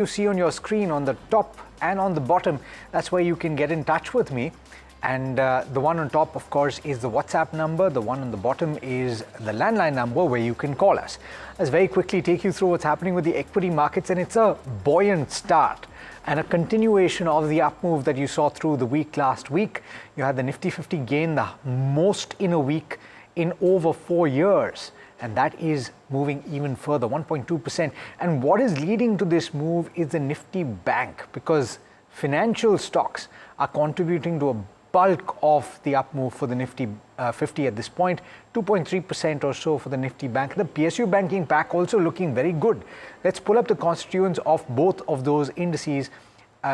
You see on your screen on the top and on the bottom, that's where you can get in touch with me. And the one on top, of course, is the WhatsApp number. The one on the bottom is the landline number where you can call us. Let's very quickly take you through what's happening with the equity markets, and it's a buoyant start and a continuation of the up move that you saw through the week last week. You had the Nifty 50 gain, the most in a week in over 4 years. And that is moving even further, 1.2%. And what is leading to this move is the Nifty Bank, because financial stocks are contributing to a bulk of the up move for the Nifty 50 at this point, 2.3% or so for the Nifty Bank. The PSU banking pack also looking very good. Let's pull up the constituents of both of those indices.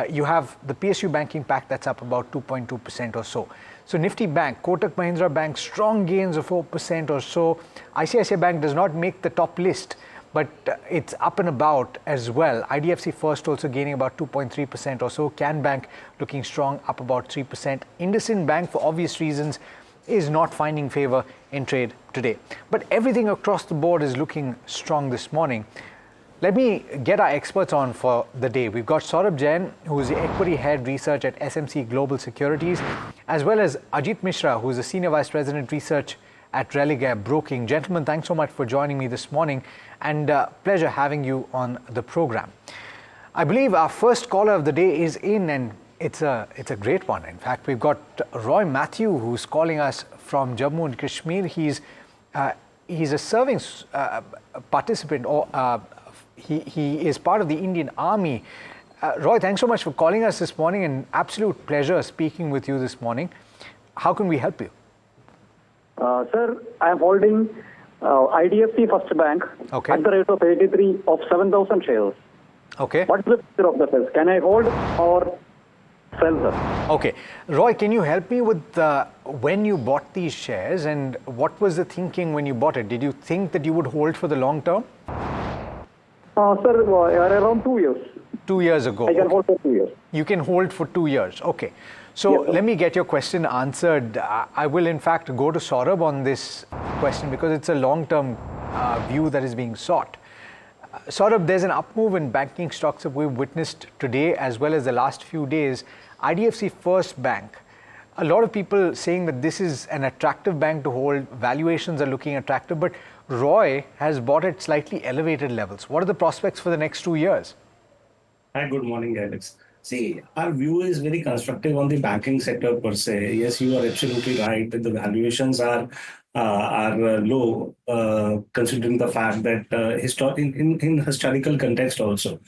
You have the PSU banking pack that's up about 2.2% or so. So Nifty Bank, Kotak Mahindra Bank, strong gains of 4% or so. ICICI Bank does not make the top list, but it's up and about as well. IDFC First also gaining about 2.3% or so. Can Bank looking strong, up about 3%. IndusInd Bank, for obvious reasons, is not finding favor in trade today. But everything across the board is looking strong this morning. Let me get our experts on for the day. We've got Saurabh Jain, who is the Equity Head Research at SMC Global Securities, as well as Ajit Mishra, who is the Senior Vice President Research at Religare Broking. Gentlemen, thanks so much for joining me this morning, and pleasure having you on the program. I believe our first caller of the day is in, and it's a great one. In fact, we've got Roy Matthew, who's calling us from Jammu and Kashmir. He's a serving participant, or he is part of the Indian Army. Roy, thanks so much for calling us this morning, and absolute pleasure speaking with you this morning. How can we help you? Sir, I am holding IDFC First Bank at the rate of 83 of 7,000 shares. Okay. What is the future of the shares? Can I hold or sell, sir? Okay. Roy, can you help me with when you bought these shares, and what was the thinking when you bought it? Did you think that you would hold for the long term? Sir, around 2 years. 2 years ago. I can hold for 2 years. You can hold for 2 years. Okay. So yes, let me get your question answered. I will, in fact, go to Saurabh on this question because it's a long-term view that is being sought. Saurabh, there's an up move in banking stocks that we've witnessed today as well as the last few days. IDFC First Bank. A lot of people saying that this is an attractive bank to hold. Valuations are looking attractive, but Roy has bought at slightly elevated levels. What are the prospects for the next 2 years? Hi, good morning, Alex. See, our view is very constructive on the banking sector per se. Yes, you are absolutely right that the valuations are low, considering the fact that in historical context also.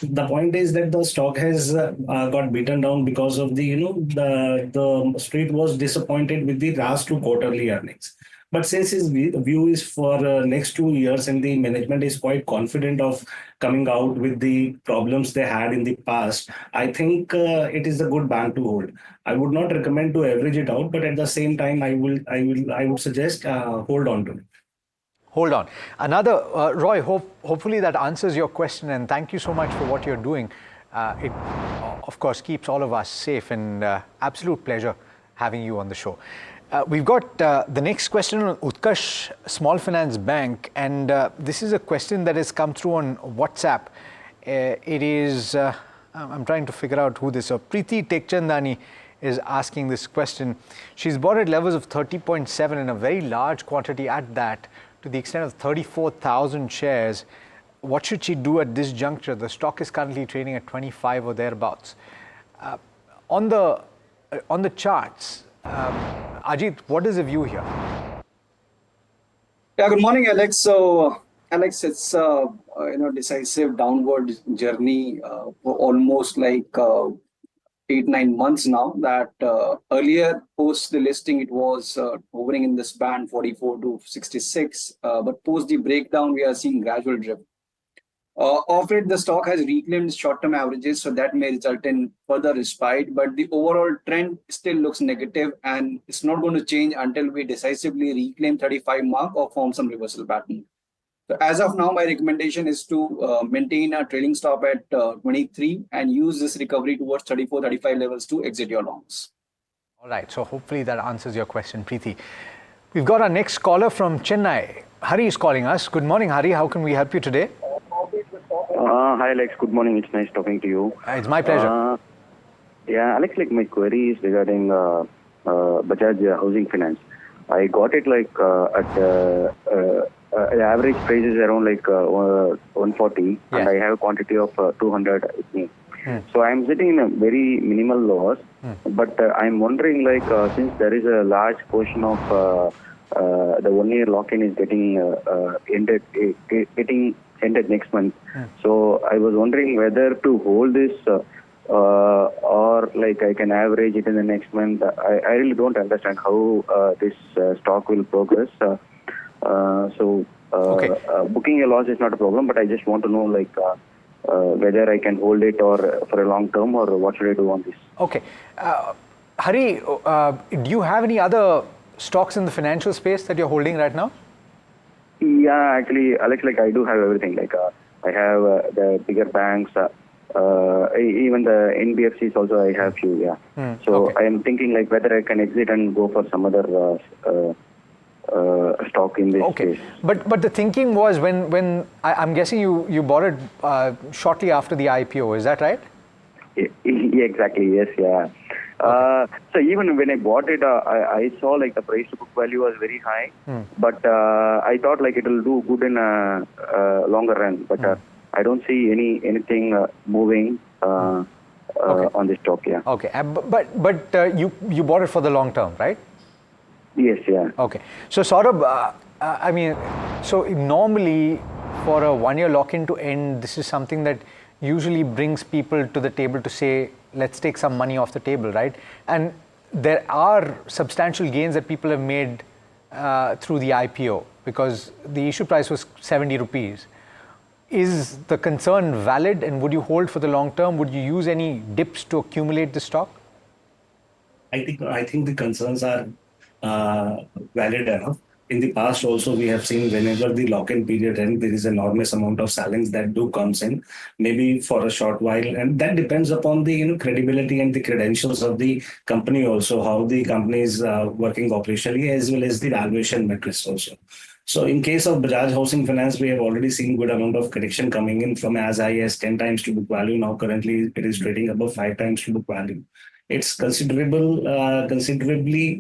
The point is that the stock has got beaten down because of the street was disappointed with the last 2 quarterly earnings. But since his view is for next 2 years and the management is quite confident of coming out with the problems they had in the past, I think it is a good bank to hold. I would not recommend to average it out, but at the same time, I would suggest hold on to it. Hold on. Another, Roy, hopefully that answers your question, and thank you so much for what you're doing. It, of course, keeps all of us safe, and absolute pleasure having you on the show. We've got the next question on Utkarsh Small Finance Bank, and this is a question that has come through on WhatsApp. It is, I'm trying to figure out who this is. Preeti Tekchandani is asking this question. She's bought at levels of 30.7 in a very large quantity at that, to the extent of 34,000 shares. What should she do at this juncture? The stock is currently trading at 25 or thereabouts. On the charts, Ajit, what is the view here? Yeah, good morning, Alex. So, Alex, it's a decisive downward journey for almost like 8-9 months now. That earlier post the listing, it was hovering in this band 44 to 66, but post the breakdown, we are seeing gradual drift. Of it, the stock has reclaimed short-term averages, so that may result in further respite, but the overall trend still looks negative, and it's not going to change until we decisively reclaim 35 mark or form some reversal pattern. So as of now, my recommendation is to maintain a trailing stop at 23 and use this recovery towards 34, 35 levels to exit your longs. All right, so hopefully that answers your question, Preeti. We've got our next caller from Chennai. Hari is calling us. Good morning, Hari. How can we help you today? Hi, Alex. Good morning. It's nice talking to you. It's my pleasure. Yeah, Alex, my query is regarding Bajaj Housing Finance. I got it at the average price is around 140, yes. And I have a quantity of 200 with me. So I'm sitting in a very minimal loss, but I'm wondering since there is a large portion of the 1 year lock-in is getting ended next month. So I was wondering whether to hold this or I can average it in the next month. I really don't understand how this stock will progress. Booking a loss is not a problem, but I just want to know whether I can hold it or for a long term, or what should I do on this? Okay. Hari, do you have any other stocks in the financial space that you're holding right now? Yeah, actually, Alex, I do have everything. I have the bigger banks, even the NBFCs also I have few, yeah. I am thinking whether I can exit and go for some other stock in this case. But the thinking was when I'm guessing you bought it shortly after the IPO, is that right? Yeah, exactly, yes, yeah. So even when I bought it, I saw the price to book value was very high, but I thought it will do good in a longer run. But I don't see anything moving on this stock. Yeah. Okay, but you bought it for the long term, right? Yes. Yeah. Okay. So Saurabh, so normally for a 1 year lock-in to end, this is something that usually brings people to the table to say, let's take some money off the table, right? And there are substantial gains that people have made through the IPO because the issue price was 70 rupees. Is the concern valid, and would you hold for the long term? Would you use any dips to accumulate the stock? I think the concerns are valid enough. In the past also, we have seen whenever the lock-in period ends, there is an enormous amount of silence that comes in, maybe for a short while. And that depends upon the credibility and the credentials of the company also, how the company is working operationally, as well as the valuation metrics also. So in case of Bajaj Housing Finance, we have already seen good amount of correction coming in from as high as 10 times to book value. Now currently it is trading above 5 times to book value. It's considerably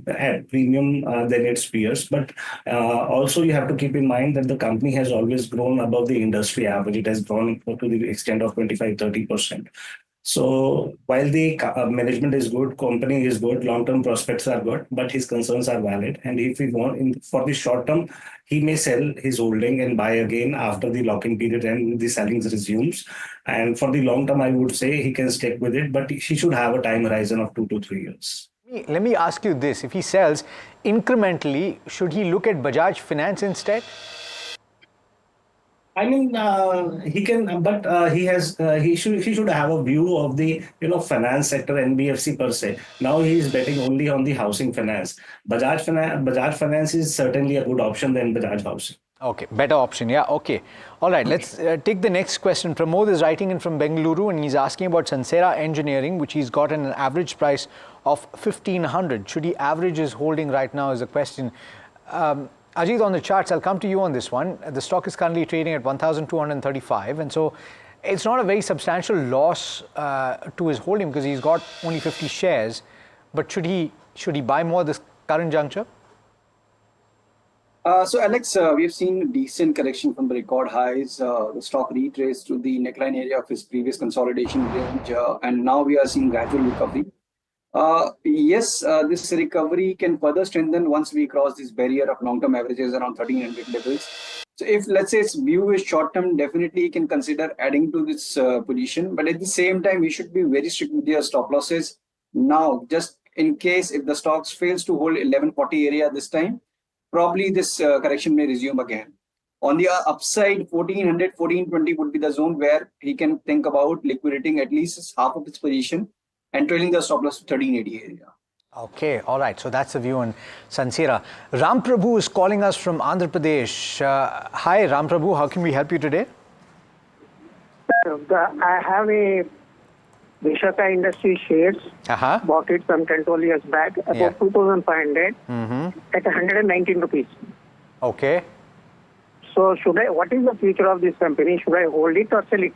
at premium than its peers. But also you have to keep in mind that the company has always grown above the industry average. It has grown to the extent of 25-30%. So while the management is good, company is good, long-term prospects are good, but his concerns are valid. And if we want, for the short term, he may sell his holding and buy again after the lock-in period and the sellings resumes. And for the long term, I would say he can stick with it, but he should have a time horizon of 2 to 3 years. Let me ask you this: if he sells incrementally, should he look at Bajaj Finance instead? I mean, he can, but he should have a view of the finance sector, NBFC per se. Now he is betting only on the housing finance. Bajaj Finance is certainly a good option than Bajaj Housing. Okay, better option, yeah. Okay, all right. Let's take the next question. Pramod is writing in from Bengaluru, and he's asking about Sansera Engineering, which he's got an average price of 1,500. Should he average his holding right now? Is the question. Ajit, on the charts, I'll come to you on this one. The stock is currently trading at 1,235, and so it's not a very substantial loss to his holding because he's got only 50 shares. But should he buy more at this current juncture? So Alex, we've seen a decent correction from the record highs. The stock retraced to the neckline area of his previous consolidation range, and now we are seeing gradual recovery. Yes, this recovery can further strengthen once we cross this barrier of long-term averages around 1,300 levels. So if, let's say, its view is short-term, definitely you can consider adding to this position. But at the same time, we should be very strict with their stop losses. Now, just in case if the stocks fails to hold 1140 area this time, probably this correction may resume again. On the upside, 1400, 1420 would be the zone where he can think about liquidating at least half of its position and trailing the stop loss to 1380 area. Okay, all right. So that's the view on Sansera. Ram Prabhu is calling us from Andhra Pradesh. Hi, Ram Prabhu. How can we help you today? I have a Visaka Industries shares. Bought it some 10-12 years back, about 2,500 at 119 rupees. Okay. So what is the future of this company? Should I hold it or sell it?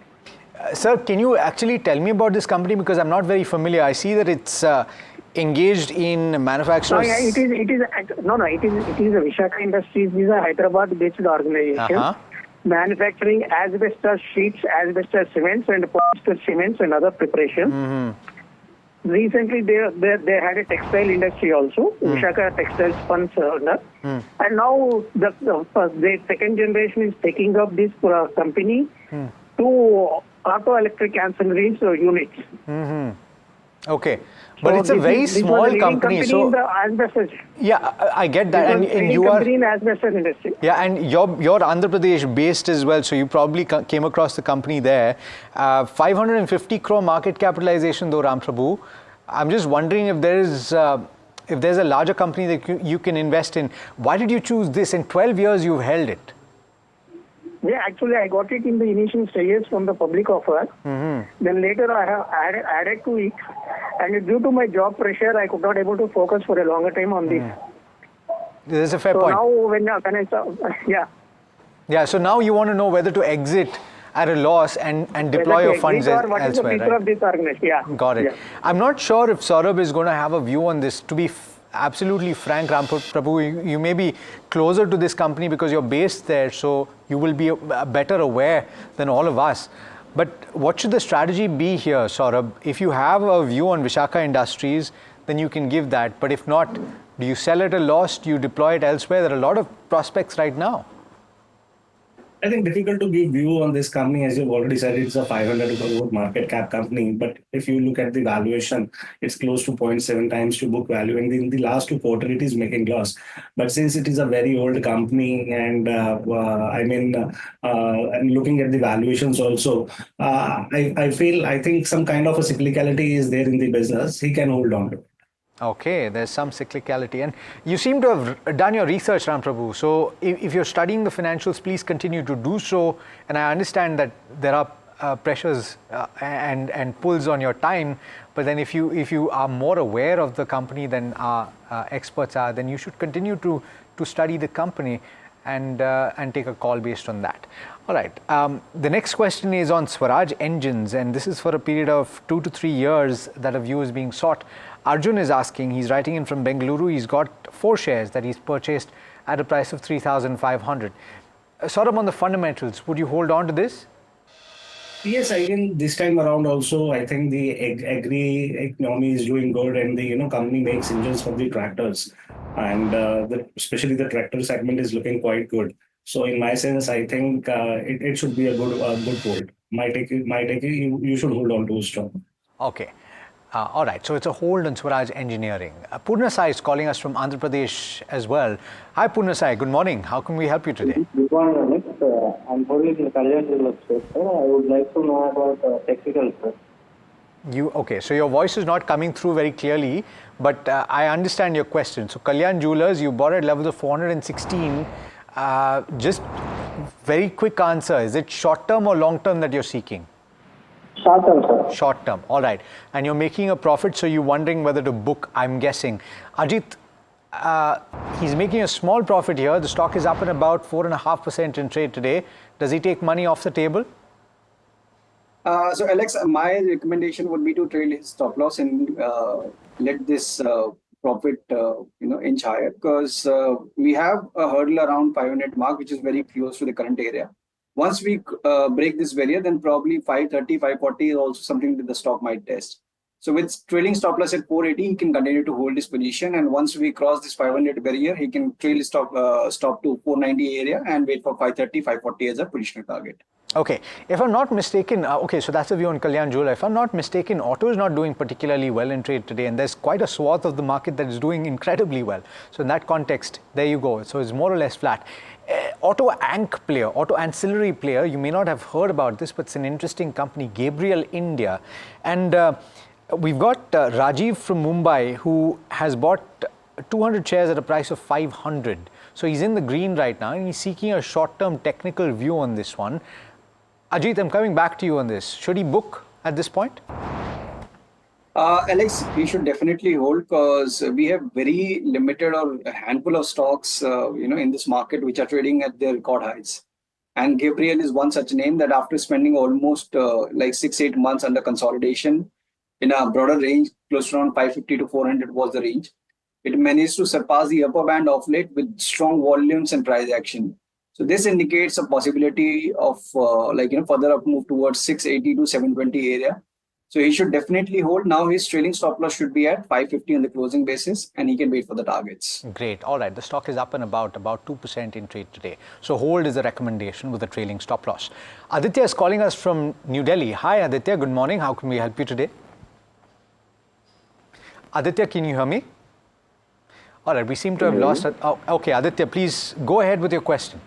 Sir, can you actually tell me about this company, because I'm not very familiar. I see that it's engaged in manufacturers. No, yeah, it is a Visaka Industries. It is a Hyderabad-based organization. Manufacturing asbestos sheets, asbestos cements, and polyester cements and other preparations. Recently, they had a textile industry also. Visaka Textiles spun owner. And now the second generation is taking up this company to auto electric ancillaries units. Okay, but so it's a very small company. So in the asbestos. Yeah, I get that, and you are in asbestos industry. Yeah, and you're Andhra Pradesh based as well, so you probably came across the company there. 550 crore market capitalization though, Ram Prabhu. I'm just wondering if there's a larger company that you can invest in. Why did you choose this? In 12 years you've held it. Yeah, actually I got it in the initial stages from the public offer. Then later I have added to it, and due to my job pressure I could not able to focus for a longer time on this. This is a fair point. So now when I saw, Yeah, so now you want to know whether to exit at a loss and deploy your funds elsewhere, what is the future of this organization? Yeah. Got it. Yeah. I'm not sure if Saurabh is going to have a view on this. To be absolutely frank, Ram Prabhu, you may be closer to this company because you're based there, so you will be better aware than all of us. But what should the strategy be here, Saurabh? If you have a view on Visaka Industries, then you can give that. But if not, do you sell at a loss? Do you deploy it elsewhere? There are a lot of prospects right now. I think difficult to give view on this company. As you've already said, it's a 500 crore market cap company. But if you look at the valuation, it's close to 0.7 times to book value. And in the last 2 quarters, it is making loss. But since it is a very old company, and and looking at the valuations also, I think some kind of a cyclicality is there in the business. He can hold on to it. Okay, there's some cyclicality, and you seem to have done your research, Ram Prabhu. So if you're studying the financials, please continue to do so. And I understand that there are pressures and pulls on your time, but then if you are more aware of the company than our experts are, then you should continue to study the company and take a call based on that. All right. The next question is on Swaraj Engines, and this is for a period of 2 to 3 years that a view is being sought. Arjun is asking, he's writing in from Bengaluru, he's got 4 shares that he's purchased at a price of 3,500. Saurabh, on the fundamentals, would you hold on to this? Yes, again, this time around also, I think the agri economy is doing good, and the company makes engines for the tractors, and especially the tractor segment is looking quite good. So in my sense, I think it should be a good hold. You should hold on to a stock. Okay. All right, so it's a hold on Swaraj Engineering. Purna Sai is calling us from Andhra Pradesh as well. Hi Purna Sai, good morning. How can we help you today? Good morning, Alex. I'm holding the Kalyan Jewellers, sir. I would like to know about technical, sir. Okay, so your voice is not coming through very clearly, but I understand your question. So Kalyan Jewellers, you bought at levels of 416. Just very quick answer. Is it short term or long term that you're seeking? Short term, sir. Short term, all right. And you're making a profit, so you're wondering whether to book, I'm guessing. Ajit, he's making a small profit here. The stock is up at about 4.5% in trade today. Does he take money off the table? So Alex, my recommendation would be to trail his stop loss and let this profit inch higher, because we have a hurdle around 500 mark, which is very close to the current area. Once we break this barrier, then probably 530, 540 is also something that the stock might test. So with trailing stop loss at 480, he can continue to hold his position. And once we cross this 500 barrier, he can trail his stop to 490 area and wait for 530, 540 as a positional target. Okay. If I'm not mistaken, okay, so that's the view on Kalyan Jewellers. If I'm not mistaken, auto is not doing particularly well in trade today, and there's quite a swath of the market that is doing incredibly well. So in that context, there you go. So it's more or less flat. Auto ancillary player, you may not have heard about this, but it's an interesting company, Gabriel India. And we've got Rajiv from Mumbai, who has bought 200 shares at a price of 500. So he's in the green right now, and he's seeking a short-term technical view on this one. Ajit, I'm coming back to you on this. Should he book at this point? Alex, we should definitely hold, because we have very limited or a handful of stocks, in this market which are trading at their record highs. And Gabriel is one such name that after spending almost like 6-8 months under consolidation in a broader range, close to around 550 to 400 was the range. It managed to surpass the upper band of late with strong volumes and price action. So this indicates a possibility of further up move towards 680 to 720 area. So he should definitely hold. Now his trailing stop loss should be at 550 on the closing basis, and he can wait for the targets. Great. All right. The stock is up and about 2% in trade today. So hold is a recommendation with a trailing stop loss. Aditya is calling us from New Delhi. Hi Aditya, good morning. How can we help you today? Aditya, can you hear me? All right, we seem to have lost it. Oh, okay, Aditya, please go ahead with your question.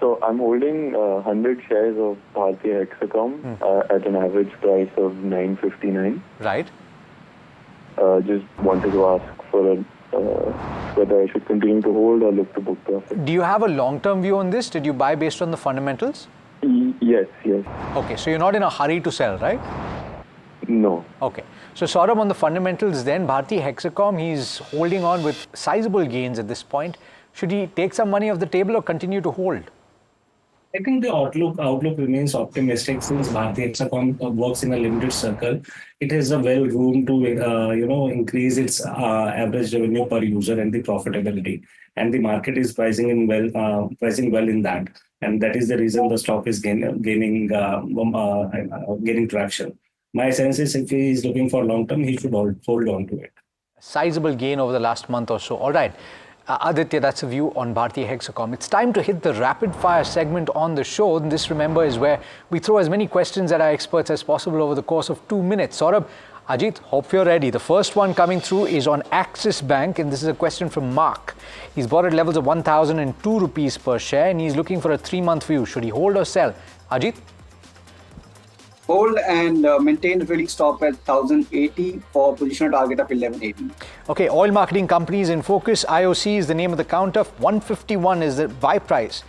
So I'm holding 100 shares of Bharti Hexacom at an average price of 959. Right. Just wanted to ask for whether I should continue to hold or look to book profit. Do you have a long-term view on this? Did you buy based on the fundamentals? Yes. Okay, so you're not in a hurry to sell, right? No. Okay. So Saurabh, on the fundamentals then, Bharti Hexacom, he's holding on with sizable gains at this point. Should he take some money off the table or continue to hold? I think the outlook remains optimistic since Bharti Hexacom works in a limited circle. It has a well room to increase its average revenue per user and the profitability, and the market is pricing well in that, and that is the reason the stock is gaining traction. My sense is if he is looking for long term, he should hold on to it. Sizable gain over the last month or so. All right. Aditya, that's a view on Bharti Hexacom. It's time to hit the rapid fire segment on the show. And this, remember, is where we throw as many questions at our experts as possible over the course of 2 minutes. Saurabh, Ajit, hope you're ready. The first one coming through is on Axis Bank, and this is a question from Mark. He's bought at levels of 1,002 rupees per share, and he's looking for a 3-month view. Should he hold or sell? Ajit? Hold and maintain the trading stop at 1,080 for positional target of 1,180. Okay, oil marketing companies in focus. IOC is the name of the counter. 151 is the buy price.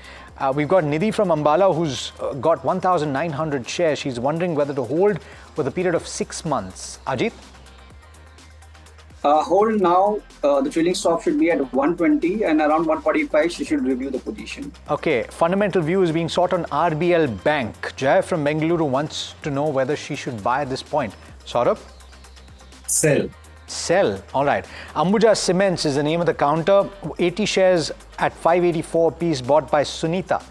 We've got Nidhi from Ambala who's got 1,900 shares. She's wondering whether to hold for the period of 6 months. Ajit? Hold now. The trailing stop should be at 120 and around 145 she should review the position. Okay, fundamental view is being sought on RBL Bank. Jai from Bengaluru wants to know whether she should buy at this point. Saurabh? Sell. All right. Ambuja Cements is the name of the counter. 80 shares at 584 piece bought by Sunita.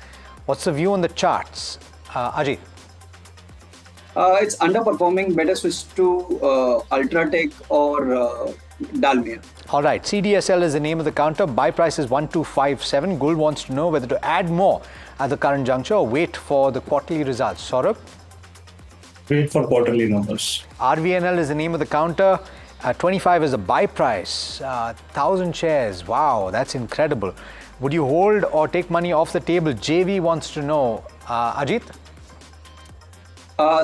What's the view on the charts? Ajit? It's underperforming. Better switch to Ultratech or Dalmia. All right. CDSL is the name of the counter. Buy price is 1257. Gul wants to know whether to add more at the current juncture or wait for the quarterly results. Saurabh? Wait for quarterly numbers. RVNL is the name of the counter. 25 is the buy price. 1,000 shares. Wow, that's incredible. Would you hold or take money off the table? JV wants to know. Ajit?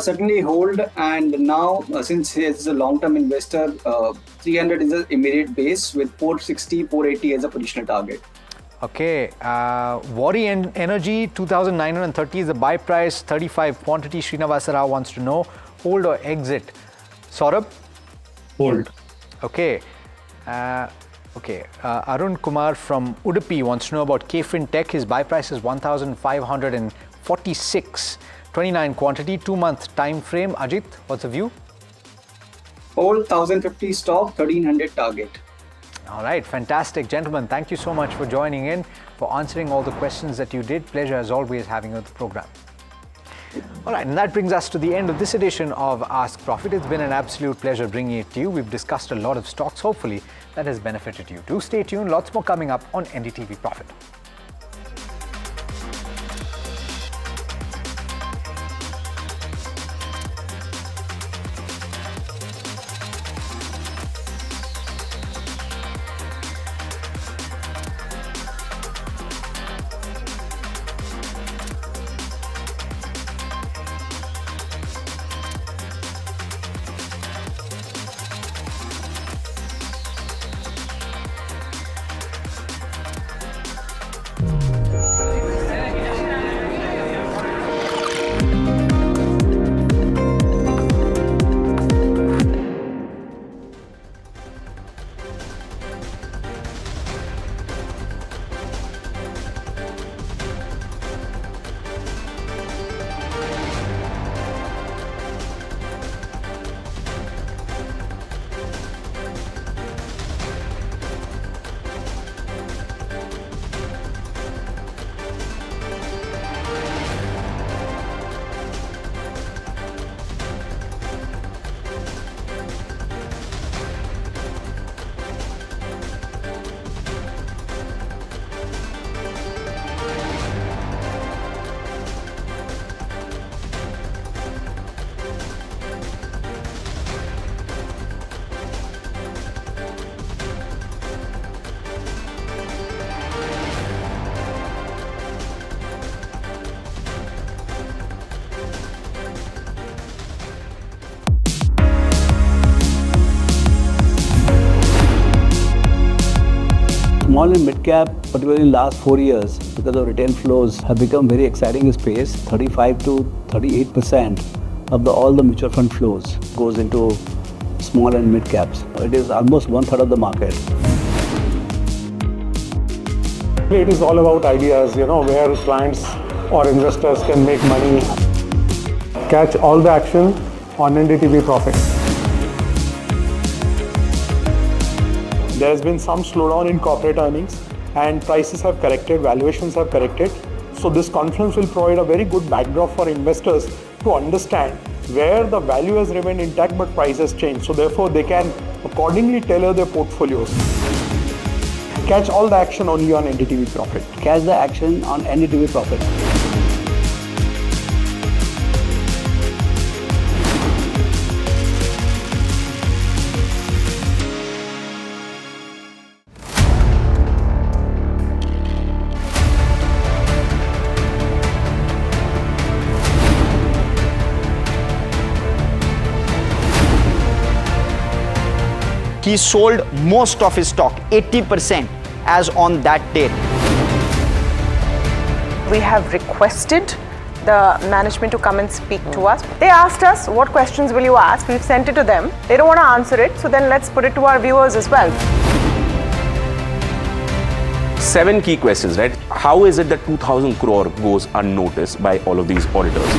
Certainly hold, and now since he is a long-term investor, 300 is the immediate base with 460, 480 as a positional target. Okay, Wari Energy 2,930 is the buy price, 35 quantity. Srinivasa Rao wants to know hold or exit. Saurabh? Hold. Okay. Arun Kumar from Udupi wants to know about Kfin Tech. His buy price is 1,546. 29 quantity, 2-month time frame. Ajit, what's the view? Hold 1,050 stop, 1,300 target. All right, fantastic. Gentlemen, thank you so much for joining in, for answering all the questions that you did. Pleasure as always having you on the program. All right, and that brings us to the end of this edition of Ask Profit. It's been an absolute pleasure bringing it to you. We've discussed a lot of stocks. Hopefully, that has benefited you. Do stay tuned. Lots more coming up on NDTV Profit. Small and mid-cap, particularly in the last 4 years, because of retail flows, have become very exciting space. 35 to 38% of all the mutual fund flows goes into small and mid-caps. It is almost 1/3 of the market. It is all about ideas, where clients or investors can make money. Catch all the action on NDTV Profit. There has been some slowdown in corporate earnings and prices have corrected, valuations have corrected. So this conference will provide a very good backdrop for investors to understand where the value has remained intact but price has changed. So therefore they can accordingly tailor their portfolios. Catch all the action only on NDTV Profit. Catch the action on NDTV Profit. He sold most of his stock, 80%, as on that date. We have requested the management to come and speak to us. They asked us, what questions will you ask? We've sent it to them. They don't want to answer it, so then let's put it to our viewers as well. 7 key questions, right? How is it that 2,000 crore goes unnoticed by all of these auditors?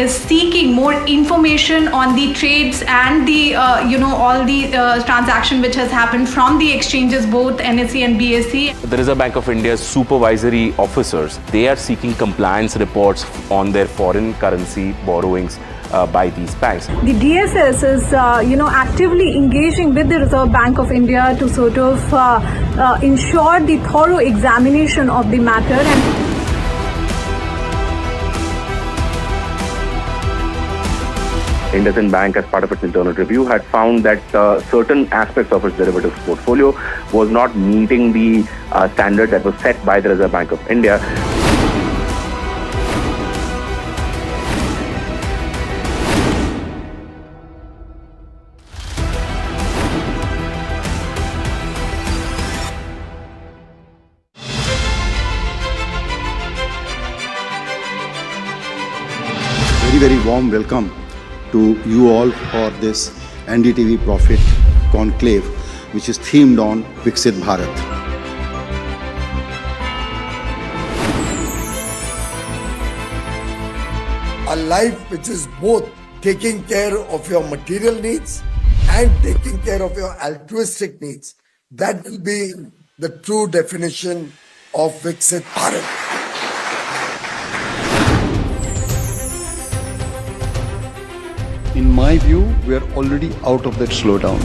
Is seeking more information on the trades and the all the transaction which has happened from the exchanges, both NSE and BSE. The Reserve Bank of India's supervisory officers, they are seeking compliance reports on their foreign currency borrowings by these banks. The DSS is actively engaging with the Reserve Bank of India to sort of ensure the thorough examination of the matter. And IndusInd Bank, as part of its internal review, had found that certain aspects of its derivatives portfolio was not meeting the standard that was set by the Reserve Bank of India. Very, very warm welcome to you all for this NDTV Profit conclave, which is themed on Viksit Bharat. A life which is both taking care of your material needs and taking care of your altruistic needs. That will be the true definition of Viksit Bharat. In my view, we are already out of that slowdown.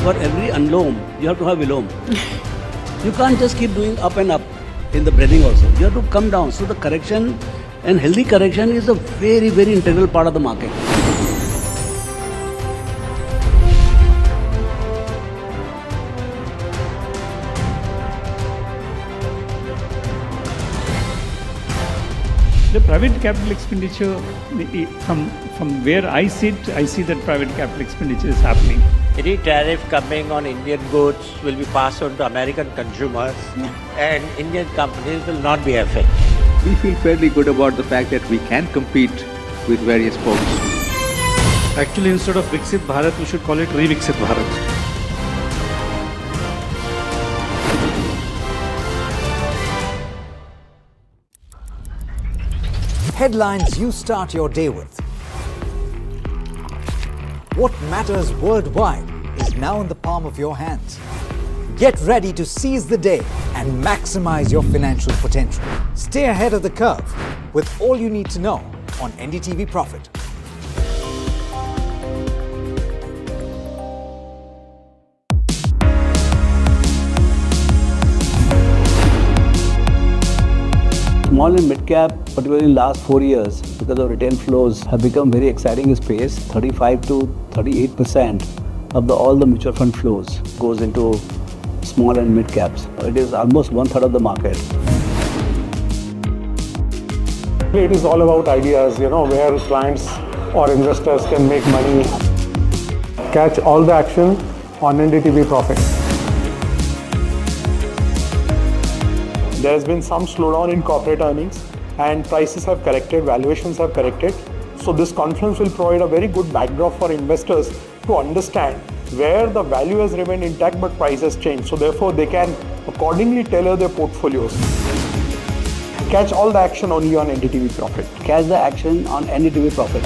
For every unloam, you have to have vilom. You can't just keep doing up and up in the breathing also. You have to come down. So the correction and healthy correction is a very, very integral part of the market. The private capital expenditure, from where I sit, I see that private capital expenditure is happening. Any tariff coming on Indian goods will be passed on to American consumers, and Indian companies will not be affected. We feel fairly good about the fact that we can compete with various folks. Actually, instead of Viksit Bharat, we should call it Re-Viksit Bharat. Headlines you start your day with. What matters worldwide is now in the palm of your hands. Get ready to seize the day and maximize your financial potential. Stay ahead of the curve with all you need to know on NDTV Profit. Small and mid-cap, particularly in the last 4 years, because of retail flows, have become very exciting space. 35 to 38% of all the mutual fund flows goes into small and mid-caps. It is almost 1/3 of the market. It is all about ideas, where clients or investors can make money. catch all the action on NDTV Profit. There has been some slowdown in corporate earnings and prices have corrected, valuations have corrected. So this conference will provide a very good backdrop for investors to understand where the value has remained intact but price has changed. So therefore they can accordingly tailor their portfolios. Catch all the action only on NDTV Profit. Catch the action on NDTV Profit.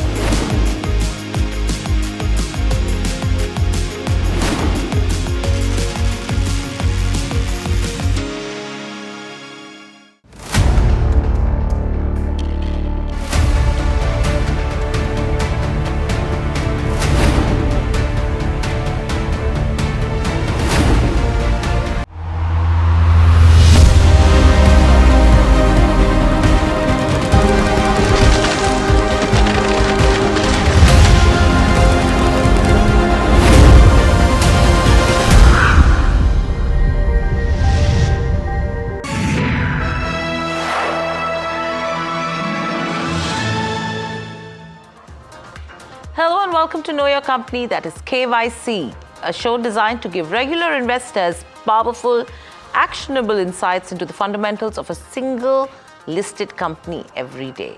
Hello and welcome to Know Your Company, that is KYC, a show designed to give regular investors powerful, actionable insights into the fundamentals of a single listed company every day.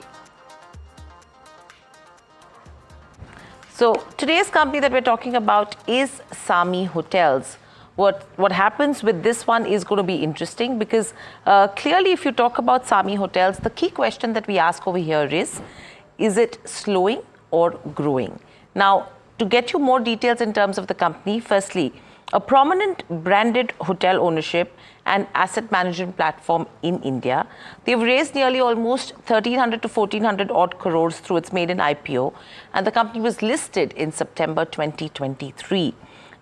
So today's company that we're talking about is Samhi Hotels. What happens with this one is going to be interesting because clearly if you talk about Samhi Hotels, the key question that we ask over here is it slowing or growing? Now, to get you more details in terms of the company, firstly, a prominent branded hotel ownership and asset management platform in India. They've raised nearly almost 1300 to 1400 odd crores through its maiden IPO, and the company was listed in September 2023.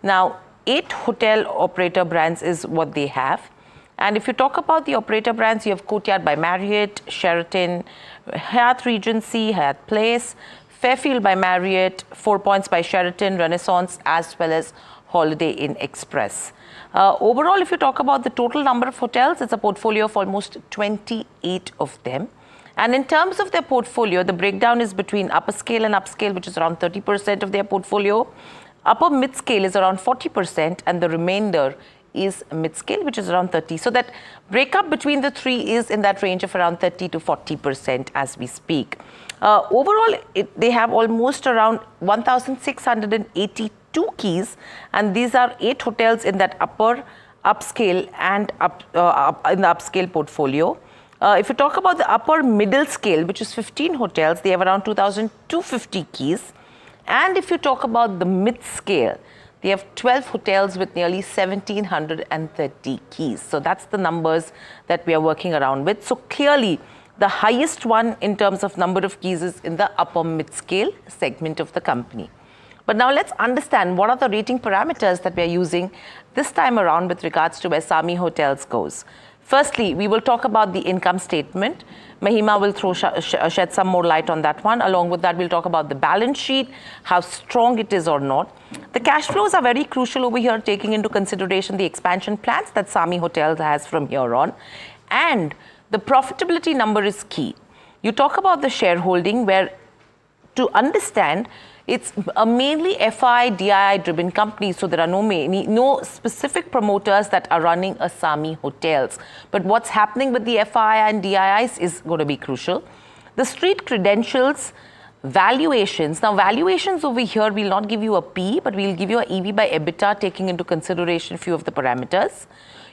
Now, 8 hotel operator brands is what they have. And if you talk about the operator brands, you have Courtyard by Marriott, Sheraton, Hyatt Regency, Hyatt Place, Fairfield by Marriott, 4 Points by Sheraton, Renaissance, as well as Holiday Inn Express. Overall, if you talk about the total number of hotels, it's a portfolio of almost 28 of them. And in terms of their portfolio, the breakdown is between upper scale and upscale, which is around 30% of their portfolio. Upper mid-scale is around 40%, and the remainder is mid-scale, which is around 30. So that breakup between the three is in that range of around 30 to 40% as we speak. Overall, they have almost around 1,682 keys, and these are 8 hotels in that upper upscale and in the upscale portfolio. If you talk about the upper middle scale, which is 15 hotels, they have around 2,250 keys. And if you talk about the mid scale, they have 12 hotels with nearly 1,730 keys. So that's the numbers that we are working around with. So clearly, the highest one in terms of number of keys is in the upper mid-scale segment of the company. But now let's understand what are the rating parameters that we are using this time around with regards to where Samhi Hotels goes. Firstly, we will talk about the income statement. Mahima will shed some more light on that one. Along with that, we'll talk about the balance sheet, how strong it is or not. The cash flows are very crucial over here, taking into consideration the expansion plans that Samhi Hotels has from here on. And the profitability number is key. You talk about the shareholding, where to understand, it's a mainly FI, DII driven company, so there are no specific promoters that are running a Samhi Hotels. But what's happening with the FI and DIIs is going to be crucial. The street credentials, valuations. Now, valuations over here will not give you a P, but we'll give you an EV by EBITDA, taking into consideration a few of the parameters.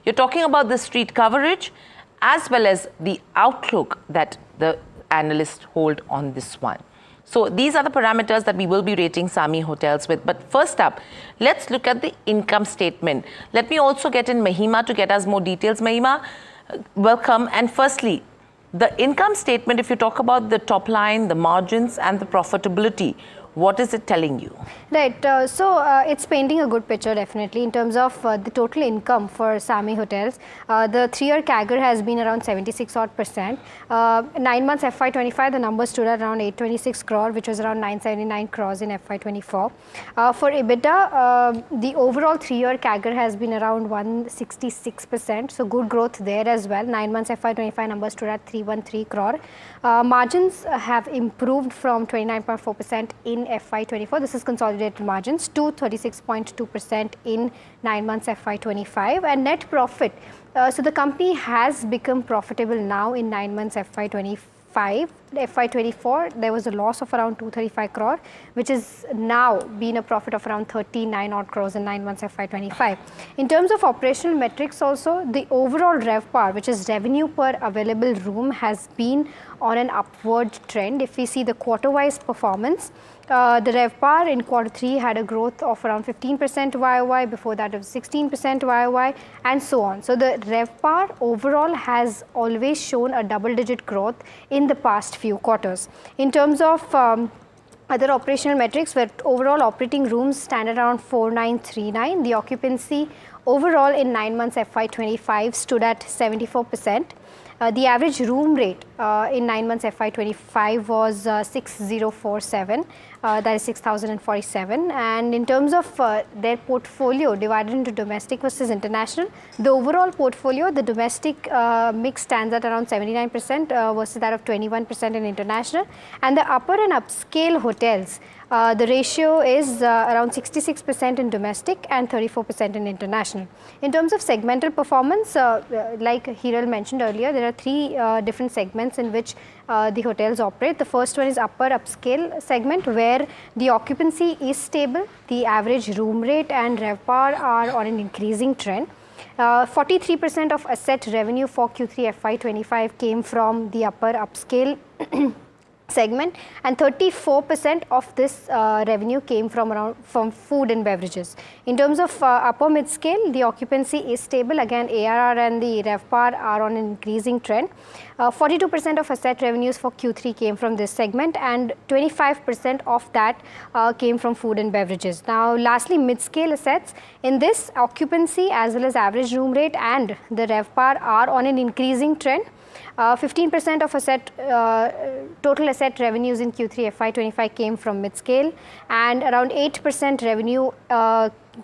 You're talking about the street coverage, as well as the outlook that the analysts hold on this one. So these are the parameters that we will be rating Samhi Hotels with. But first up, let's look at the income statement. Let me also get in Mahima to get us more details. Mahima, welcome. And firstly, the income statement, if you talk about the top line, the margins and the profitability, what is it telling you? Right. So it's painting a good picture, definitely, in terms of the total income for Samhi Hotels. The 3-year CAGR has been around 76%. 9 months FY25, the numbers stood at around 826 crore, which was around 979 crores in FY24. For EBITDA, the overall 3-year CAGR has been around 166%. So good growth there as well. 9 months FY25 numbers stood at 313 crore. Margins have improved from 29.4% in in FY24. This is consolidated margins to 36.2% in 9 months FY25. And net profit, so the company has become profitable now in 9 months FY25. FY24, there was a loss of around 235 crore, which is now been a profit of around 39 odd crores in 9 months FY25. In terms of operational metrics also, the overall RevPAR, which is revenue per available room, has been on an upward trend. If we see the quarter-wise performance, the RevPAR in Q3 had a growth of around 15% YOY, before that it was 16% YOY, and so on. So the RevPAR overall has always shown a double-digit growth in the past few quarters. In terms of other operational metrics, where overall operating rooms stand at around 4,939, the occupancy overall in 9 months FY25 stood at 74%. The average room rate in 9 months FY25 was 6047, that is 6,047. And in terms of their portfolio divided into domestic versus international, the overall portfolio, the domestic mix stands at around 79% versus that of 21% in international. And the upper and upscale hotels, the ratio is around 66% in domestic and 34% in international. In terms of segmental performance, like Hiral mentioned earlier, there are 3 different segments in which the hotels operate. The first one is upper upscale segment, where the occupancy is stable, the average room rate and RevPAR are on an increasing trend. 43% of asset revenue for Q3 FY25 came from the upper upscale segment, and 34% of this revenue came from food and beverages. In terms of upper mid-scale, the occupancy is stable. Again, ARR and the RevPAR are on an increasing trend. 42% of asset revenues for Q3 came from this segment, and 25% of that came from food and beverages. Now, lastly, mid-scale assets. In this, occupancy as well as average room rate and the RevPAR are on an increasing trend. 15% of total asset revenues in Q3 FY25 came from mid-scale, and around 8% revenue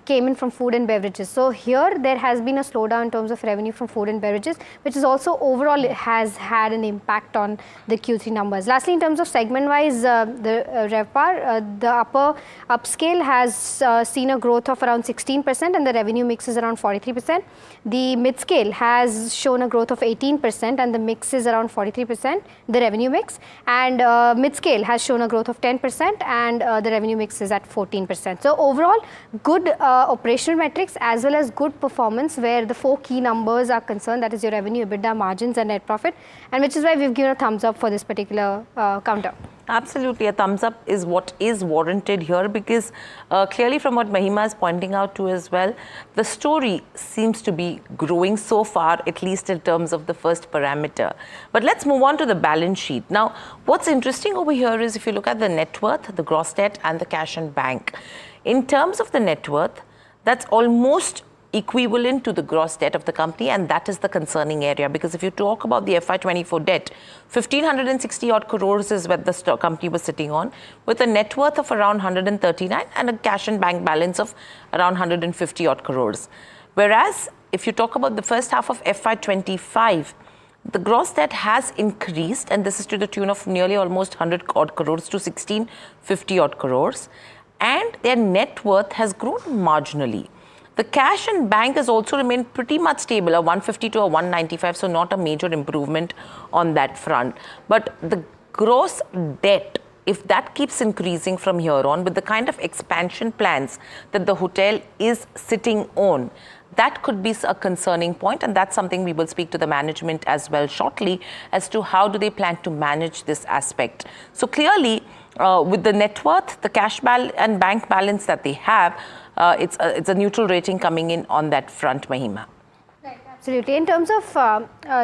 came in from food and beverages. So here there has been a slowdown in terms of revenue from food and beverages, which is also overall has had an impact on the Q3 numbers. Lastly, in terms of segment-wise, the RevPAR, the upper upscale has seen a growth of around 16%, and the revenue mix is around 43%. The mid-scale has shown a growth of 18%, and the mix is around 43%, the revenue mix. And mid-scale has shown a growth of 10%, and the revenue mix is at 14%. So overall, good operational metrics as well as good performance, where the 4 key numbers are concerned, that is your revenue, EBITDA, margins and net profit, and which is why we've given a thumbs up for this particular counter. Absolutely, a thumbs up is what is warranted here, because clearly from what Mahima is pointing out to as well, the story seems to be growing so far, at least in terms of the first parameter. But let's move on to the balance sheet. Now, what's interesting over here is if you look at the net worth, the gross debt and the cash in bank. In terms of the net worth, that's almost equivalent to the gross debt of the company, and that is the concerning area, because if you talk about the FY24 debt, 1,560 odd crores is what the company was sitting on, with a net worth of around 139 and a cash and bank balance of around 150 odd crores. Whereas if you talk about the first half of FY25, the gross debt has increased, and this is to the tune of nearly almost 100 odd crores to 1,650 odd crores, and their net worth has grown marginally. The cash and bank has also remained pretty much stable, a 150 to a 195, so not a major improvement on that front. But the gross debt, if that keeps increasing from here on with the kind of expansion plans that the hotel is sitting on, that could be a concerning point, and that's something we will speak to the management as well shortly as to how do they plan to manage this aspect. So clearly, with the net worth, the cash and bank balance that they have, it's a neutral rating coming in on that front, Mahima. Absolutely. In terms of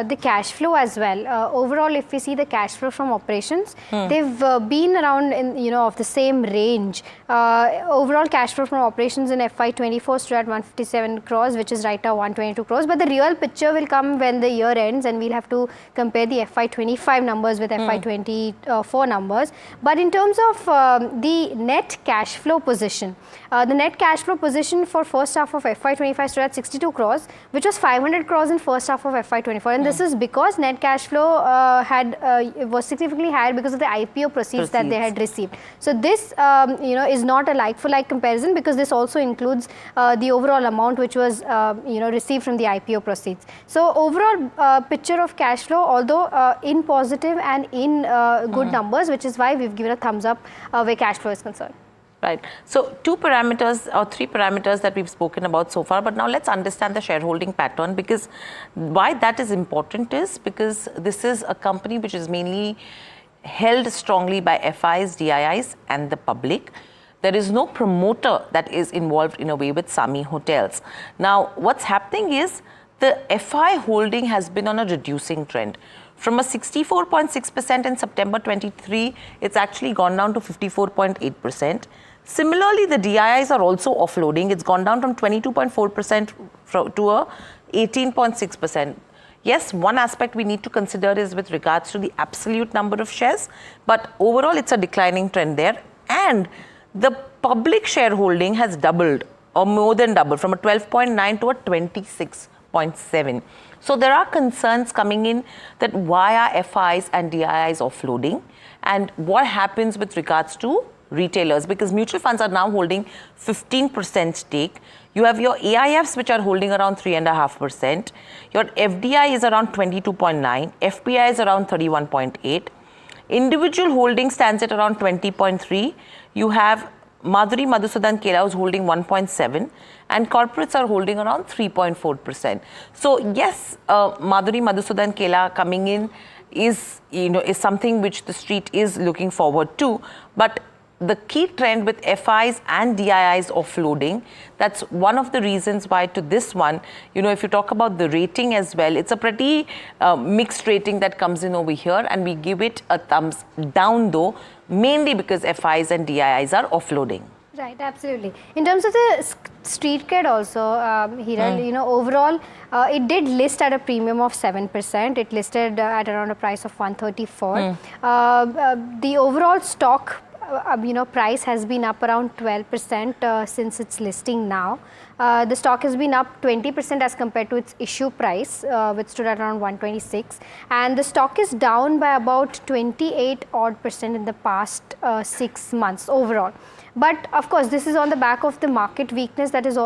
the cash flow as well, overall, if we see the cash flow from operations, they've been around of the same range. Overall cash flow from operations in FY24 stood at 157 crores, which is right now 122 crores. But the real picture will come when the year ends, and we'll have to compare the FY25 numbers with FY24 numbers. But in terms of the net cash flow position, the net cash flow position for first half of FY25 stood at 62 crores, which was 500 crores in first half of FY24, and this is because net cash flow was significantly higher because of the IPO proceeds that they had received. So this is not a like-for-like comparison, because this also includes the overall amount which was received from the IPO proceeds. So overall picture of cash flow, although in positive and in good numbers, which is why we've given a thumbs up where cash flow is concerned. Right. So 2 parameters or 3 parameters that we've spoken about so far, but now let's understand the shareholding pattern, because why that is important is because this is a company which is mainly held strongly by FIs, DIIs and the public. There is no promoter that is involved in a way with Samhi Hotels. Now, what's happening is the FI holding has been on a reducing trend. From a 64.6% in September 23, it's actually gone down to 54.8%. Similarly, the DIIs are also offloading. It's gone down from 22.4% to a 18.6%. Yes, one aspect we need to consider is with regards to the absolute number of shares, but overall it's a declining trend there. And the public shareholding has doubled or more than doubled from a 12.9 to a 26.7. So there are concerns coming in that why are FIs and DIIs offloading, and what happens with regards to retailers, because mutual funds are now holding 15% stake. You have your AIFs which are holding around 3.5%. Your FDI is around 22.9. FPI is around 31.8. Individual holding stands at around 20.3. You have Madhuri Madhusudan Kela is holding 1.7, and corporates are holding around 3.4%. So yes, Madhuri Madhusudan Kela coming in is something which the street is looking forward to, but the key trend with FIs and DIIs offloading, that's one of the reasons why to this one, if you talk about the rating as well, it's a pretty mixed rating that comes in over here, and we give it a thumbs down though, mainly because FIs and DIIs are offloading. Right, absolutely. In terms of the street cred also, Hiral, overall, it did list at a premium of 7%. It listed at around a price of 134. The overall stock price has been up around 12% since its listing now. The stock has been up 20% as compared to its issue price, which stood at around 126. And the stock is down by about 28% in the past 6 months overall. But of course, this is on the back of the market weakness that has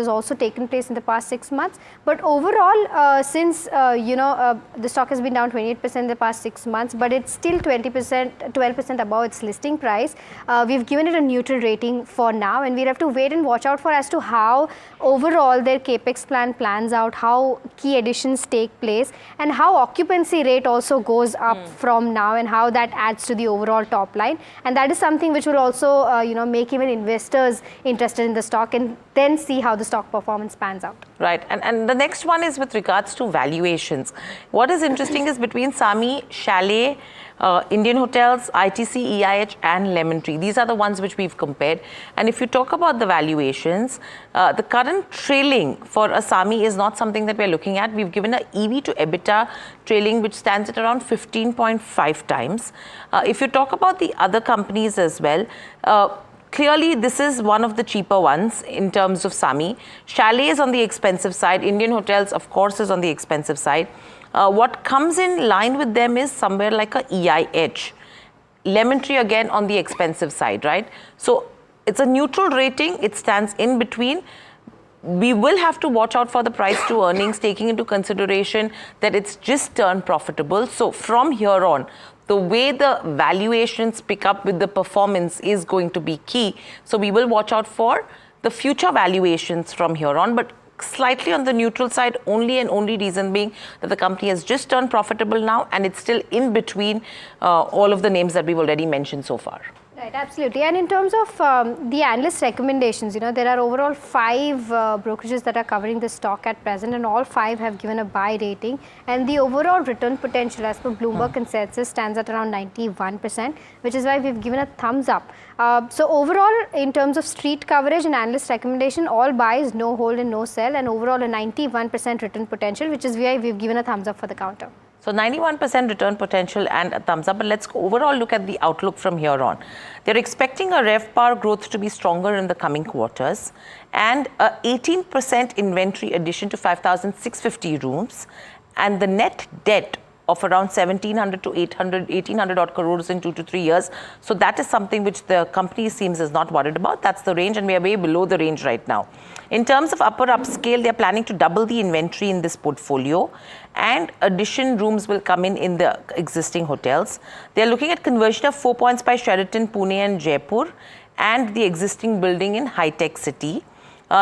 also taken place in the past 6 months. But overall, since the stock has been down 28% in the past 6 months, but it's still 12% above its listing price. We've given it a neutral rating for now, and we'll have to wait and watch out for as to how overall their capex plan plans out, how key additions take place, and how occupancy rate also goes up from now, and how that adds to the overall top line. And that is something which will also make even investors interested in the stock, and then see how the stock performance pans out. Right, and the next one is with regards to valuations. What is interesting is between Samhi, Chalet, Indian Hotels, ITC, EIH and Lemon Tree. These are the ones which we've compared. And if you talk about the valuations, the current trailing for a Samhi is not something that we're looking at. We've given a EV to EBITDA trailing which stands at around 15.5 times. If you talk about the other companies as well, clearly, this is one of the cheaper ones in terms of Samhi. Chalet is on the expensive side. Indian Hotels, of course, is on the expensive side. What comes in line with them is somewhere like a EIH. Lemon Tree again on the expensive side, right? So it's a neutral rating. It stands in between. We will have to watch out for the price to earnings, taking into consideration that it's just turned profitable. So from here on, the way the valuations pick up with the performance is going to be key. So we will watch out for the future valuations from here on, but slightly on the neutral side, only and only reason being that the company has just turned profitable now, and it's still in between all of the names that we've already mentioned so far. Right, absolutely. And in terms of the analyst recommendations, there are overall 5 brokerages that are covering this stock at present, and all 5 have given a buy rating. And the overall return potential as per Bloomberg consensus stands at around 91%, which is why we've given a thumbs up. So overall, in terms of street coverage and analyst recommendation, all buys, no hold and no sell, and overall a 91% return potential, which is why we've given a thumbs up for the counter. So So 91% return potential and a thumbs up. But let's overall look at the outlook from here on. They're expecting a RevPAR growth to be stronger in the coming quarters and a 18% inventory addition to 5,650 rooms, and the net debt of around 1,700 to 1,800 odd crores in 2 to 3 years. So that is something which the company seems is not worried about. That's the range, and we are way below the range right now. In terms of upper upscale, they're planning to double the inventory in this portfolio, and addition rooms will come in the existing hotels. They're looking at conversion of 4 points by Sheraton, Pune and Jaipur, and the existing building in High Tech City.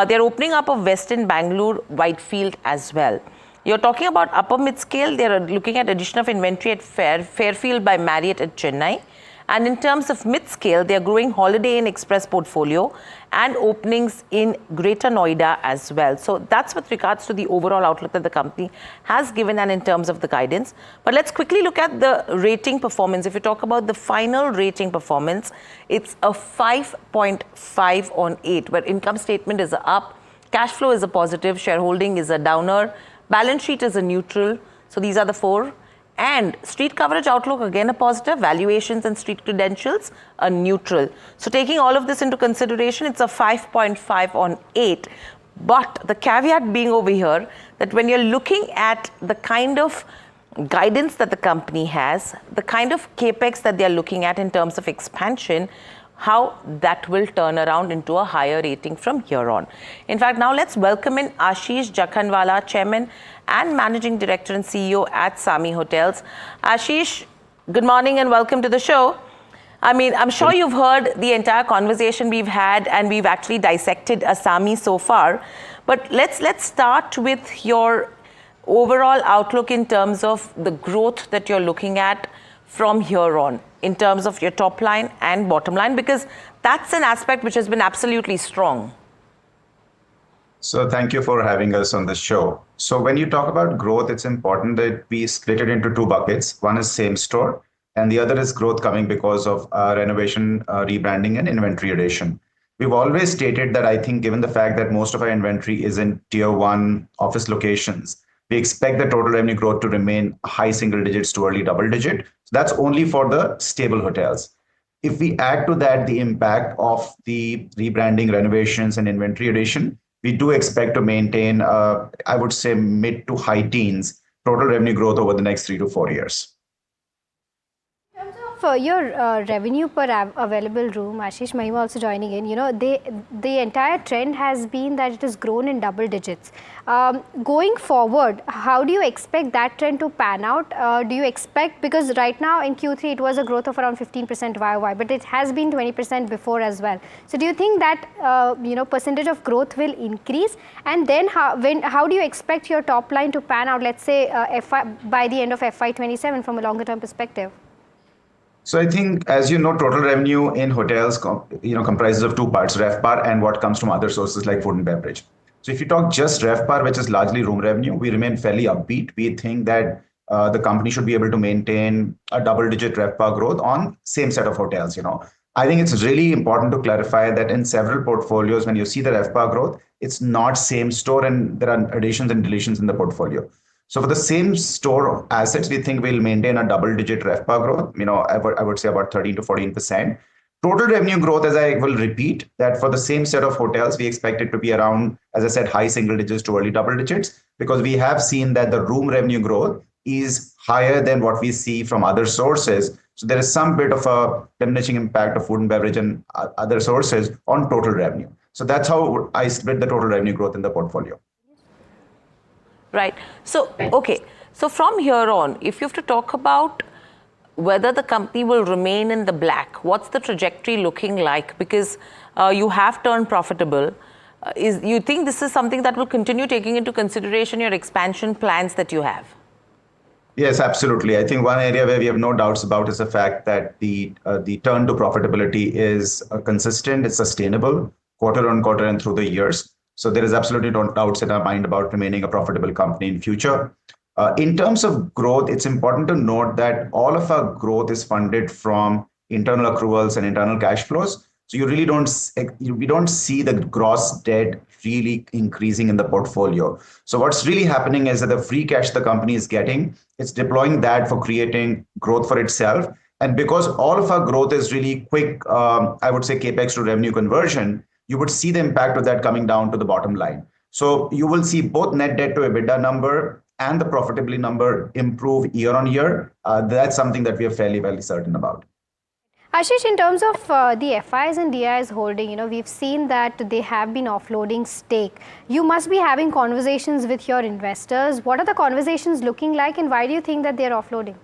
They're opening up a Westin Bangalore, Whitefield as well. You're talking about upper mid-scale, they're looking at addition of inventory at Fairfield by Marriott at Chennai. And in terms of mid-scale, they're growing Holiday Inn Express portfolio and openings in Greater Noida as well. So that's with regards to the overall outlook that the company has given and in terms of the guidance. But let's quickly look at the rating performance. If you talk about the final rating performance, it's a 5.5 on 8, where income statement is a up, cash flow is a positive, shareholding is a downer, balance sheet is a neutral. So these are the 4. And street coverage outlook, again a positive, valuations and street credentials, a neutral. So taking all of this into consideration, it's a 5.5 on 8. But the caveat being over here, that when you're looking at the kind of guidance that the company has, the kind of capex that they're looking at in terms of expansion, how that will turn around into a higher rating from here on. In fact, now let's welcome in Ashish Jakhanwala, Chairman and Managing Director and CEO at Samhi Hotels. Ashish, good morning and welcome to the show. I mean, I'm sure you've heard the entire conversation we've had, and we've actually dissected Samhi so far. But let's start with your overall outlook in terms of the growth that you're looking at from here on, in terms of your top line and bottom line, because that's an aspect which has been absolutely strong. So thank you for having us on the show. So when you talk about growth, it's important that we split it into 2 buckets. One is same store, and the other is growth coming because of renovation, rebranding and inventory addition. We've always stated that I think given the fact that most of our inventory is in tier 1 office locations, we expect the total revenue growth to remain high single digits to early double digit. So that's only for the stable hotels. If we add to that the impact of the rebranding, renovations and inventory addition, we do expect to maintain, I would say, mid to high teens total revenue growth over the next 3 to 4 years. For your revenue per available room, Ashish, Mahima also joining in, you know, the entire trend has been that it has grown in double digits. Going forward, how do you expect that trend to pan out? Do you expect, because right now in Q3 it was a growth of around 15% YOY, but it has been 20% before as well. So do you think that, you know, percentage of growth will increase? And then how do you expect your top line to pan out, let's say by the end of FY27 from a longer term perspective? So I think, as you know, total revenue in hotels, comprises of 2 parts, RevPAR and what comes from other sources like food and beverage. So if you talk just RevPAR, which is largely room revenue, we remain fairly upbeat. We think that the company should be able to maintain a double-digit RevPAR growth on same set of hotels. I think it's really important to clarify that in several portfolios, when you see the RevPAR growth, it's not same store, and there are additions and deletions in the portfolio. So for the same store assets, we think we'll maintain a double-digit RevPAR growth. I would say about 13 to 14%. Total revenue growth, as I will repeat, that for the same set of hotels, we expect it to be around, as I said, high single digits to early double digits, because we have seen that the room revenue growth is higher than what we see from other sources. So there is some bit of a diminishing impact of food and beverage and other sources on total revenue. So that's how I split the total revenue growth in the portfolio. Right. So, okay. So from here on, if you have to talk about whether the company will remain in the black, what's the trajectory looking like? Because you have turned profitable. You think this is something that will continue, taking into consideration your expansion plans that you have? Yes, absolutely. I think one area where we have no doubts about is the fact that the turn to profitability is consistent, it's sustainable, quarter on quarter and through the years. So there is absolutely no doubts in our mind about remaining a profitable company in future. In terms of growth, it's important to note that all of our growth is funded from internal accruals and internal cash flows. So we don't see the gross debt really increasing in the portfolio. So what's really happening is that the free cash the company is getting, it's deploying that for creating growth for itself. And because all of our growth is really quick, I would say capex to revenue conversion, you would see the impact of that coming down to the bottom line. So you will see both net debt to EBITDA number and the profitability number improve year on year. That's something that we are fairly well certain about. Ashish, in terms of the FIs and DIs holding, we've seen that they have been offloading stake. You must be having conversations with your investors. What are the conversations looking like, and why do you think that they're offloading?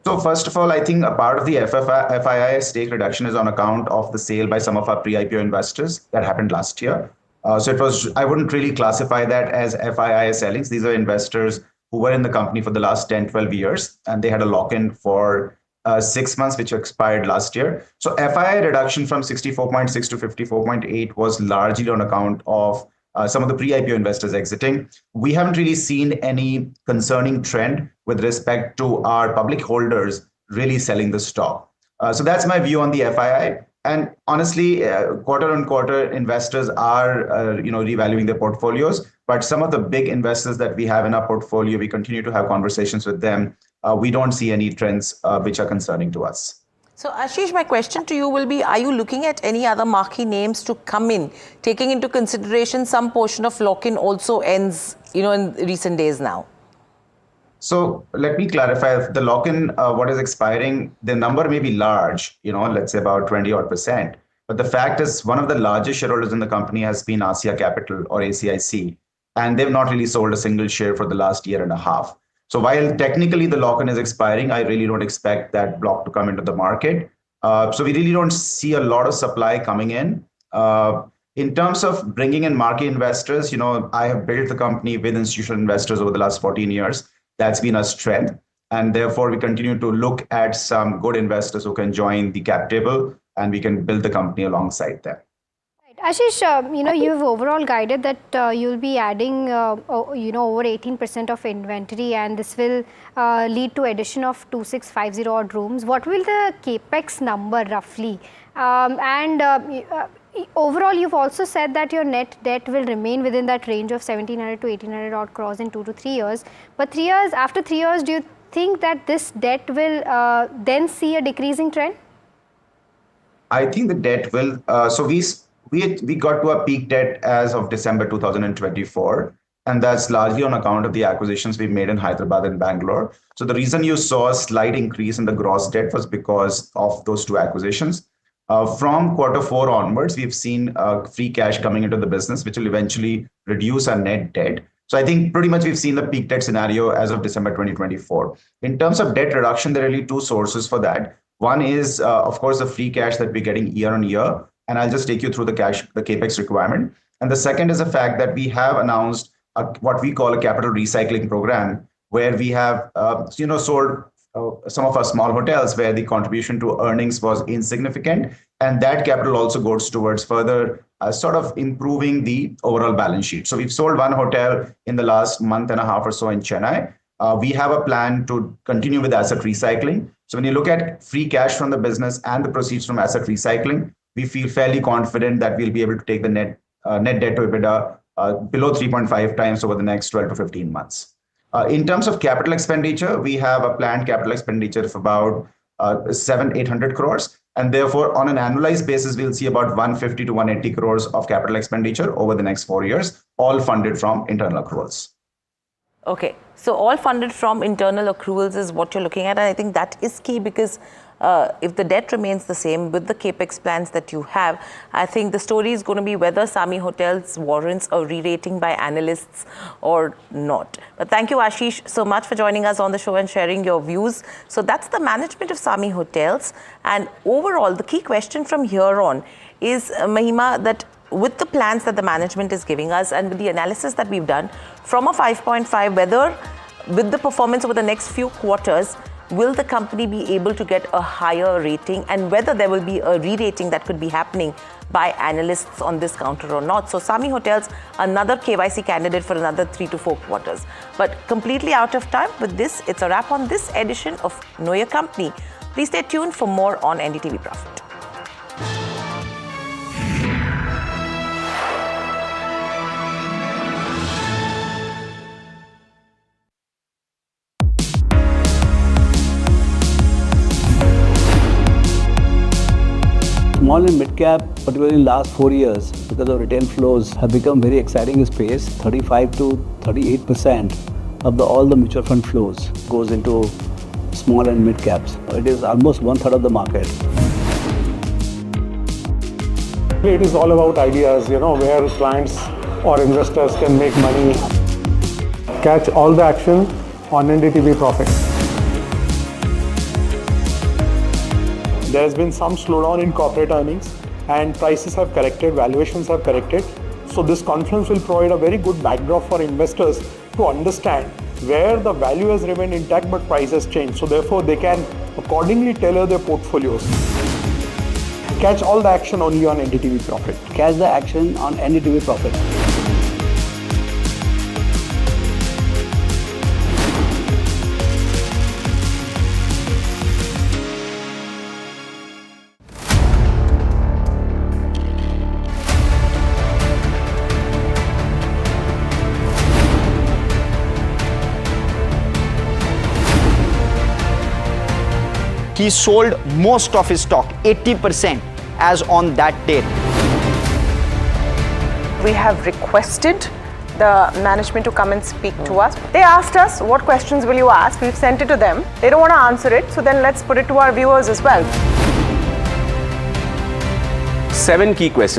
So first of all, I think a part of the FII stake reduction is on account of the sale by some of our pre-IPO investors that happened last year. I wouldn't really classify that as FII sellings. These are investors who were in the company for the last 10, 12 years, and they had a lock-in for 6 months, which expired last year. So FII reduction from 64.6 to 54.8 was largely on account of some of the pre-IPO investors exiting. We haven't really seen any concerning trend with respect to our public holders really selling the stock. So that's my view on the FII. And honestly, quarter on quarter, investors are revaluing their portfolios. But some of the big investors that we have in our portfolio, we continue to have conversations with them. We don't see any trends which are concerning to us. So Ashish, my question to you will be, are you looking at any other marquee names to come in, taking into consideration some portion of lock-in also ends, in recent days now? So let me clarify, the lock-in, what is expiring, the number may be large, let's say about 20 odd %. But the fact is, one of the largest shareholders in the company has been Asia Capital or ACIC, and they've not really sold a single share for the last year and a half. So while technically the lock-in is expiring, I really don't expect that block to come into the market. So we really don't see a lot of supply coming in. In terms of bringing in marquee investors, I have built the company with institutional investors over the last 14 years. That's been a strength. And therefore, we continue to look at some good investors who can join the cap table, and we can build the company alongside them. Ashish, you've overall guided that you'll be adding, over 18% of inventory, and this will lead to addition of 2,650 odd rooms. What will the capex number roughly? Overall, you've also said that your net debt will remain within that range of 1,700 to 1,800 odd crores in 2 to 3 years. But after 3 years, do you think that this debt will then see a decreasing trend? I think the debt will. We got to a peak debt as of December 2024, and that's largely on account of the acquisitions we made in Hyderabad and Bangalore. So the reason you saw a slight increase in the gross debt was because of those two acquisitions. From Q4 onwards, we've seen free cash coming into the business, which will eventually reduce our net debt. So I think pretty much we've seen the peak debt scenario as of December 2024. In terms of debt reduction, there are really two sources for that. One is, of course, the free cash that we're getting year on year. And I'll just take you through the capex requirement. And the second is the fact that we have announced what we call a capital recycling program, where we have sold some of our small hotels where the contribution to earnings was insignificant. And that capital also goes towards further sort of improving the overall balance sheet. So we've sold one hotel in the last month and a half or so in Chennai. We have a plan to continue with asset recycling. So when you look at free cash from the business and the proceeds from asset recycling, we feel fairly confident that we'll be able to take the net debt to EBITDA below 3.5 times over the next 12 to 15 months. In terms of capital expenditure, we have a planned capital expenditure of about 700-800 crores. And therefore, on an annualized basis, we'll see about 150 to 180 crores of capital expenditure over the next 4 years, all funded from internal accruals. Okay, so all funded from internal accruals is what you're looking at. And I think that is key because if the debt remains the same with the capex plans that you have, I think the story is going to be whether Samhi Hotels warrants a re-rating by analysts or not. But thank you, Ashish, so much for joining us on the show and sharing your views. So that's the management of Samhi Hotels. And overall, the key question from here on is, Mahima, that with the plans that the management is giving us and with the analysis that we've done from a 5.5, whether with the performance over the next few quarters, will the company be able to get a higher rating, and whether there will be a re-rating that could be happening by analysts on this counter or not. So Samhi Hotels, another KYC candidate for another 3 to 4 quarters. But completely out of time with this, it's a wrap on this edition of Know Your Company. Please stay tuned for more on NDTV Profit. Small and mid cap, particularly in last 4 years, because of retail flows, have become very exciting space. 35 to 38% of all the mutual fund flows goes into small and mid caps. It is almost 1/3 of the market. It is all about ideas, where clients or investors can make money. Catch all the action on NDTV Profit. There has been some slowdown in corporate earnings and prices have corrected, valuations have corrected. So this conference will provide a very good backdrop for investors to understand where the value has remained intact but price has changed. So therefore they can accordingly tailor their portfolios. Catch all the action only on NDTV Profit. Catch the action on NDTV Profit. He sold most of his stock, 80%, as on that date. We have requested the management to come and speak to us. They asked us, what questions will you ask? We've sent it to them. They don't want to answer it, so then let's put it to our viewers as well. 7 key questions.